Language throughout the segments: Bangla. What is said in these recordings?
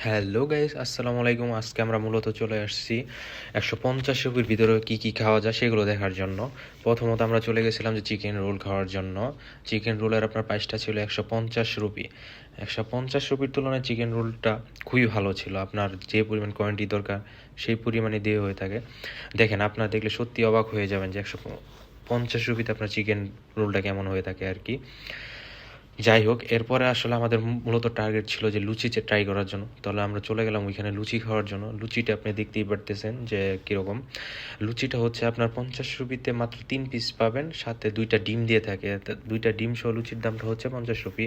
হ্যালো গাইস, আসসালামু আলাইকুম। আজকে আমরা মূলত চলে আসছি 150 রুপির ভিতরে কি কি খাওয়া যায় সেগুলো দেখার জন্য। প্রথমত আমরা চলে গেছিলাম যে চিকেন রোল খাওয়ার জন্য। চিকেন রোলের আপনার প্রাইসটা ছিল 150 রুপি। 150 রুপির তুলনায় চিকেন রোলটা খুবই ভালো ছিল। আপনার যে পরিমাণ কোয়ান্টিটি দরকার সেই পরিমাণে দিয়ে হয়ে থাকে। দেখেন, আপনার দেখলে সত্যি অবাক হয়ে যাবেন যে 150 রুপিতে আপনার চিকেন রোলটা কেমন হয়ে থাকে আর কি। যাই হোক, এরপরে আসলে আমাদের মূলত টার্গেট ছিল যে লুচি ট্রাই করার জন্য। তাহলে আমরা চলে গেলাম ওইখানে লুচি খাওয়ার জন্য। লুচিটা আপনি দেখতেই পারতেছেন যে কীরকম। লুচিটা হচ্ছে আপনার 50 রুপিতে মাত্র 3 পিস পাবেন, সাথে 2টা ডিম দিয়ে থাকে। 2টা ডিম সহ লুচির দামটা হচ্ছে 50 রুপি।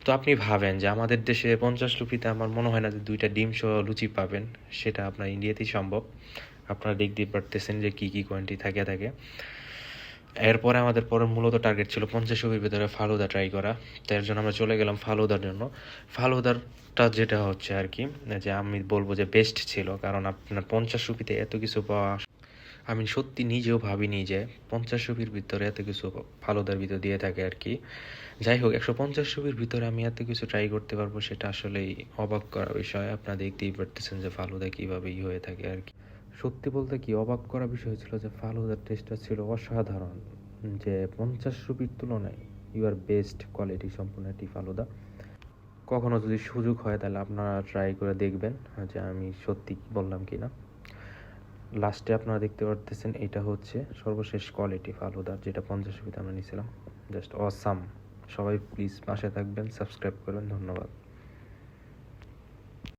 তো আপনি ভাবেন যে আমাদের দেশে 50 রুপিতে আমার মনে হয় না যে 2টা ডিম সহ লুচি পাবেন। সেটা আপনার ইন্ডিয়াতেই সম্ভব। আপনারা দেখতেই পারতেছেন যে কী কী কোয়ান্টিটি থাকে। এরপরে আমাদের পরের মূলত টার্গেট ছিল 50 রুপির ভিতরে ফালুদা ট্রাই করা। তার জন্য আমরা চলে গেলাম ফালুদার জন্য। ফালুদারটা যেটা হচ্ছে আর কি, যে আমি বলবো যে বেস্ট ছিল, কারণ আপনার 50 রুপিতে এত কিছু পাওয়া আমি সত্যি নিজেও ভাবিনি যে 50 রুপির ভিতরে এত কিছু ফালুদার ভিতর দিয়ে থাকে আর কি। যাই হোক, 150 রুপির ভিতরে আমি এত কিছু ট্রাই করতে পারবো সেটা আসলেই অবাক করা বিষয়। আপনারা দেখতেই পারতেছেন যে ফালুদা কীভাবে হয়ে থাকে আর কি। সত্যি বলতে কি অবাক করা বিষয় ছিল যে ফালুদার টেস্টটা ছিল অসাধারণ। যে 50 রুপির তুলনায় ইউ আর বেস্ট কোয়ালিটি সম্পূর্ণ একটি ফালুদা। কখনো যদি সুযোগ হয় তাহলে আপনারা ট্রাই করে দেখবেন যে আমি সত্যি বললাম কি না। লাস্টে আপনারা দেখতে পারতেছেন এটা হচ্ছে সর্বশেষ কোয়ালিটি ফালুদার, যেটা 50 রুপিতে আমরা নিয়েছিলাম। Just awesome. সবাই প্লিজ পাশে থাকবেন, সাবস্ক্রাইব করবেন। ধন্যবাদ।